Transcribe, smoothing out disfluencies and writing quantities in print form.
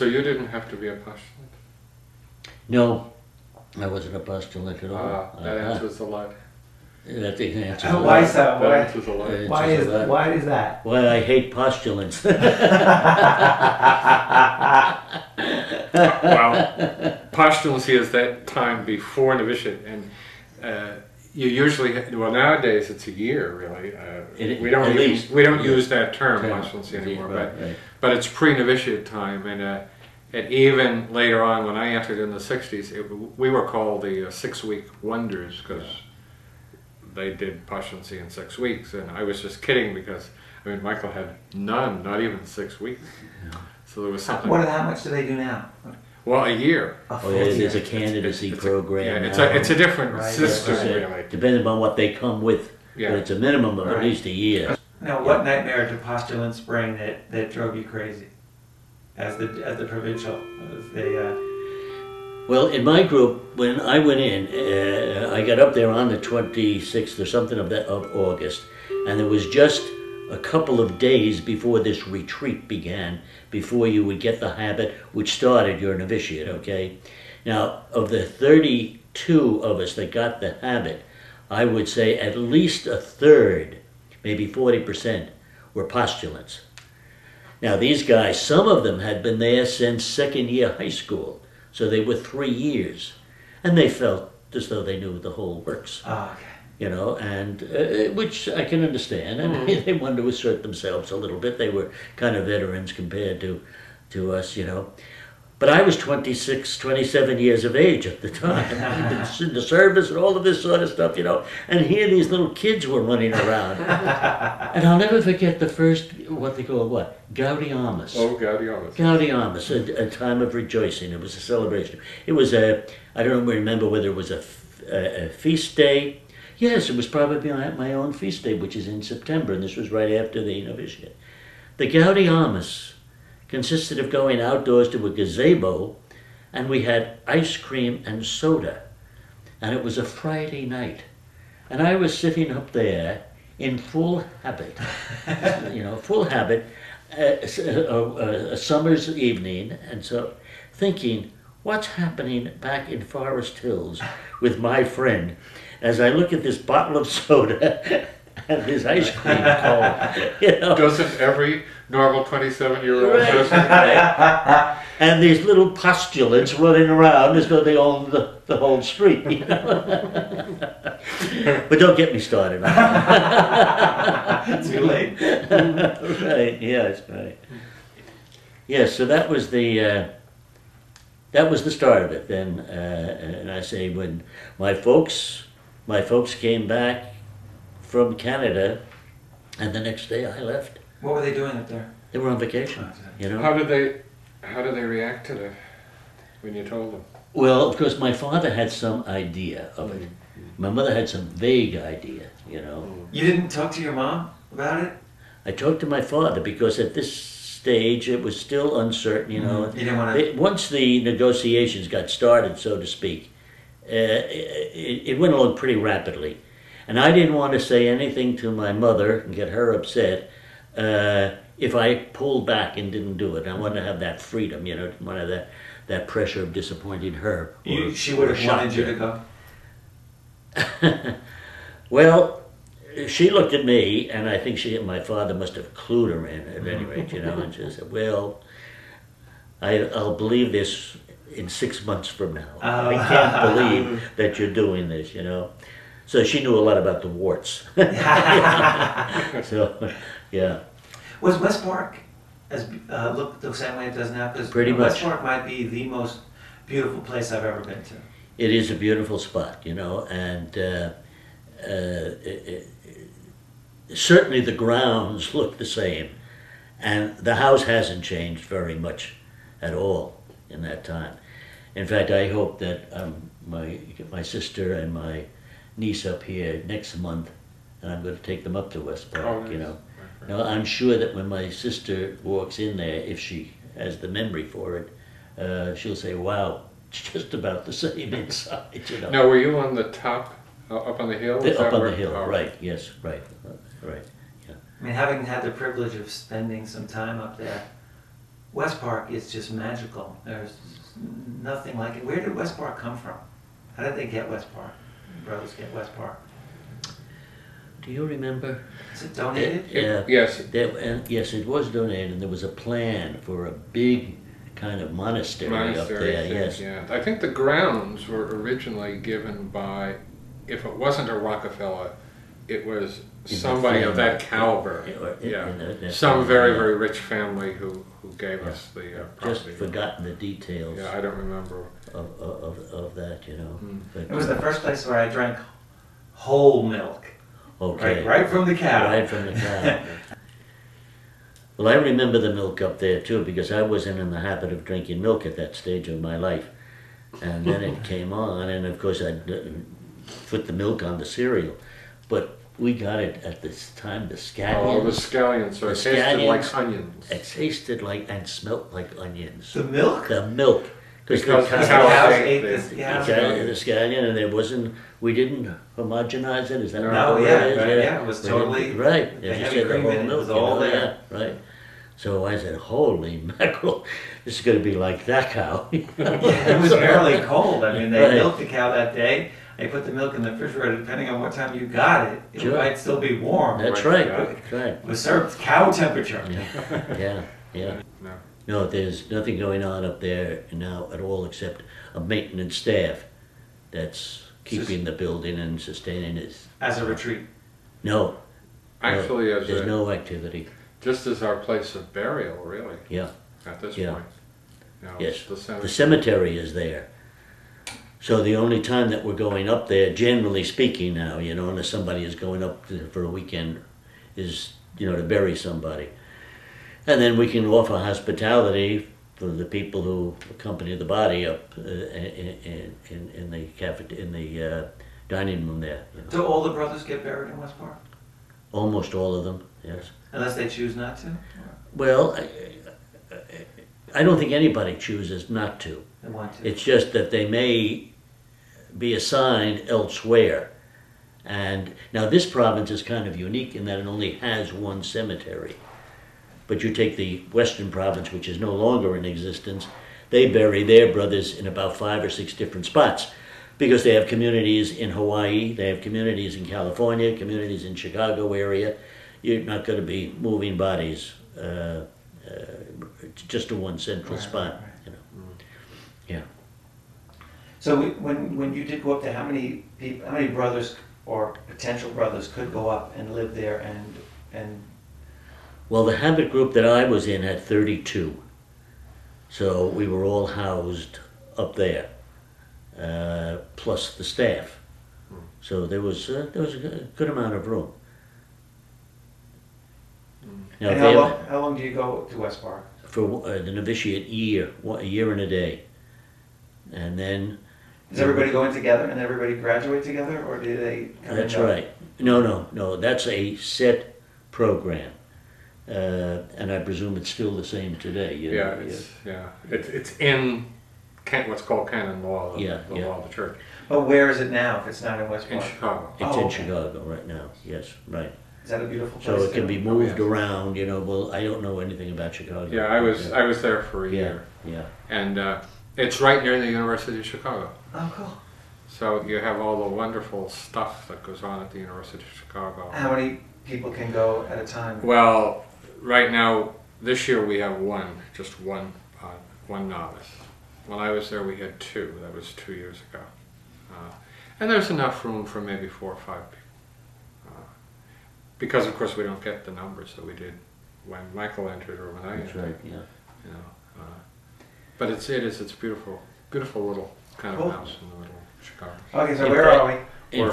So you didn't have to be a postulant? No, I wasn't a postulant at all. That answers a lot. That answers a Why lot. so? That answers a lot. Why is that? Why I hate postulants. Well, postulancy is that time before novitiate, and you usually, well, nowadays it's a year really. We don't use that term postulancy anymore, but it's pre-novitiate time, and even later on when I entered in the 60s, we were called the 6-week wonders because they did postulancy in 6 weeks, and I was just kidding because I mean Michael had none, not even 6 weeks. Yeah. So there was something. How much do they do now? Well, a year. Oh yeah, there's a candidacy program. It's a different system, really. Depending on what they come with, but it's a minimum of at least a year. Now, what nightmare did postulants bring that drove you crazy? As the provincial, Well, in my group, when I went in, I got up there on the 26th or something of August, and there was just a couple of days before this retreat began, before you would get the habit, which started your novitiate, okay? Now, of the 32 of us that got the habit, I would say at least a third, maybe 40%, were postulants. Now, these guys, some of them had been there since second year high school, so they were 3 years, and they felt as though they knew the whole works. Oh, okay. You know, and which I can understand, and they wanted to assert themselves a little bit. They were kind of veterans compared to us, you know. But I was 26, 27 years of age at the time. I'd been in the service and all of this sort of stuff, you know. And here these little kids were running around. And I'll never forget the first, what they call what? Gaudiamus. Oh, Gaudiamus. Gaudiamus, a time of rejoicing. It was a celebration. It was I don't remember whether it was a feast day. Yes, it was probably my own feast day, which is in September, and this was right after the novitiate. The Gaudiamus consisted of going outdoors to a gazebo, and we had ice cream and soda, and it was a Friday night. And I was sitting up there in full habit, you know, full habit, a summer's evening, and so thinking, what's happening back in Forest Hills with my friend? As I look at this bottle of soda and this ice cream cone, you know. Doesn't every normal 27-year-old person? Right. And these little postulants running around as though they own the whole street, you know. But don't get me started on that. Too late. Right, yes, right. Yes, so that was the start of it. Then, and I say when my folks came back from Canada, and the next day I left. What were they doing up there? They were on vacation, you know. How did they react to that when you told them? Well, of course, my father had some idea of it. My mother had some vague idea, you know. You didn't talk to your mom about it? I talked to my father because at this stage it was still uncertain, you know. You didn't want to... Once the negotiations got started, so to speak, it went along pretty rapidly. And I didn't want to say anything to my mother and get her upset if I pulled back and didn't do it. I wanted to have that freedom, you know, didn't want to have that pressure of disappointing her. She would have wanted you to go? Well, she looked at me, and I think my father must have clued her in at any rate, you know, and she said, well, I'll believe this in 6 months from now. I can't believe that you're doing this, you know. So she knew a lot about the warts. So, yeah. Was West Park look the same way it does now? Because West Park might be the most beautiful place I've ever been to. It is a beautiful spot, you know, and certainly the grounds look the same, and the house hasn't changed very much at all in that time. In fact, I hope that my sister and my niece up here next month, and I'm going to take them up to West Park, oh, nice. You know. Now, I'm sure that when my sister walks in there, if she has the memory for it, she'll say, wow, it's just about the same inside, you know. Now, were you on the top, up on the hill? Up on the hill, right, yes, right, right, yeah. I mean, having had the privilege of spending some time up there, West Park is just magical. There's nothing like it. Where did West Park come from? How did they get West Park? Brothers get West Park. Do you remember? Is it donated? Yes. Yes, it was donated, and there was a plan for a big kind of monastery up there. Thing, yes. Yeah. I think the grounds were originally given by, if it wasn't a Rockefeller, it was somebody of that caliber. Some very, very rich family who gave us the property. Just forgotten the details. Yeah, I don't remember of that, you know. But, it was the first place where I drank whole milk. Okay. Right from the cow. Right from the cow. Well, I remember the milk up there too, because I wasn't in the habit of drinking milk at that stage of my life. And then it came on, and of course I'd put the milk on the cereal. But we got it at this time, the scallions. Oh, the scallions. So it tasted like onions. It tasted like and smelt like onions. The milk? The milk. Because the cows ate the scallion, and there wasn't, we didn't homogenize it, is that no, what yeah, it is? right, yeah, it was totally, right, the as you heavy said, the cream whole in it milk, was all there. Yeah, right. So I said, holy mackerel, this is going to be like that cow. Yeah, it was barely cold. I mean, they Right. milked the cow that day. They put the milk in the refrigerator. Depending on what time you got it, it Sure. might still be warm. That's Right. right, that's right. It was served cow temperature. Yeah. No. No, there's nothing going on up there now at all except a maintenance staff that's keeping the building and sustaining it. As a retreat. No. Actually, there's no activity. Just as our place of burial, really. Yeah. At this Yeah. point. You know, Yes. The cemetery is there. So the only time that we're going up there, generally speaking now, you know, unless somebody is going up for a weekend, is, you know, to bury somebody. And then we can offer hospitality for the people who accompany the body up in the dining room there. You know. Do all the brothers get buried in West Park? Almost all of them, yes. Unless they choose not to? Well, I don't think anybody chooses not to. They want to. It's just that they may be assigned elsewhere. And now this province is kind of unique in that it only has one cemetery. But you take the Western province, which is no longer in existence, they bury their brothers in about 5 or 6 different spots because they have communities in Hawaii, they have communities in California, communities in Chicago area. You're not going to be moving bodies just to one central spot. Right. You know. Yeah. So when you did go up there, how many people, how many brothers or potential brothers could go up and live there and Well, the habit group that I was in had 32. So we were all housed up there, plus the staff. So there was a good amount of room. Now, and how long do you go to West Park? For the novitiate a year and a day. And then... Does everybody go in together and everybody graduate together, or do they come That's right. No, that's a set program. And I presume it's still the same today. It's in what's called canon law, the law of the church. But where is it now if it's not in West Park? In Chicago. It's in Chicago right now, yes, right. Is that a beautiful place? So it can be moved yes. around, you know. Well, I don't know anything about Chicago. Yeah, I was there for a year. Yeah. And it's right near the University of Chicago. Oh, cool. So you have all the wonderful stuff that goes on at the University of Chicago. How many people can go at a time? Well, right now, this year we have just one novice. When I was there, we had 2. That was 2 years ago. And there's enough room for maybe 4 or 5 people. Because, of course, we don't get the numbers that we did when Michael entered or when I entered. That's right, yeah. You know, but it's beautiful, beautiful little kind of house in the middle of Chicago. Okay, so where are we?